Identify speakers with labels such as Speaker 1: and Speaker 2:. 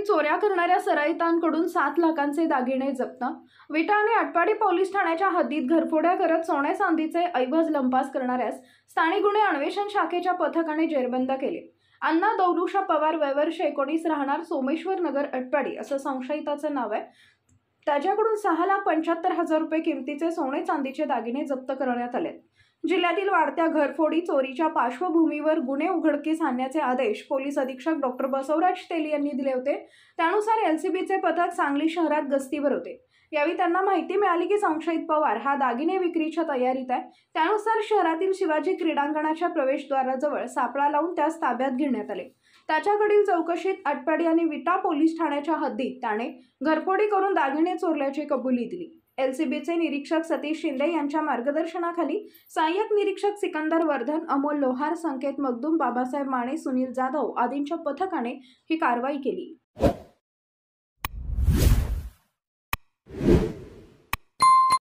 Speaker 1: घरफोडीत चोऱ्या करणाऱ्या सराईतांकडून 7 लाखांचे दागिने जप्त। विटा आणि आटपाडी पोलीस ठाण्याच्या हद्दीत घरफोड्या करत सोने चांदीचे ऐवज लंपास करणाऱ्यास स्थानिक गुन्हे अन्वेषण शाखेच्या पथकाने जेरबंद केले। अण्णा दौलुषा पवार वय वर्ष 19 राहणार सोमेश्वर नगर आटपाडी असं संशयिताचे नाव आहे। त्याच्याकडून 6,75,000 रुपये किमतीचे सोने चांदीचे दागिने जप्त करण्यात आले। जिल्ह्यातील वाढत्या घरफोडी चोरीच्या पार्श्वभूमीवर गुन्हे उघडकीस आणण्याचे आदेश पोलीस अधीक्षक डॉक्टर बसवराज तेली यांनी दिले होते। त्यानुसार एलसीबीचे पथक सांगली शहरात गस्तीवर होते। यावेळी त्यांना माहिती मिळाली की संशयित पवार हा दागिने विक्रीच्या तयारीत आहे। त्यानुसार शहरातील शिवाजी क्रीडांगणाच्या प्रवेशद्वाराजवळ सापळा लावून त्यास ताब्यात घेण्यात आले। त्याच्याकडील चौकशीत आटपाडी आणि विटा पोलीस ठाण्याच्या हद्दीत त्याने घरफोडी करून दागिने चोरल्याची कबुली दिली। एलसीबीचे निरीक्षक सतीश शिंदे यांच्या मार्गदर्शनाखाली सहाय्यक निरीक्षक सिकंदर वर्धन, अमोल लोहार, संकेत मगदूम, बाबासाहेब माने, सुनील जाधव आदींच्या पथकाने ही कारवाई केली।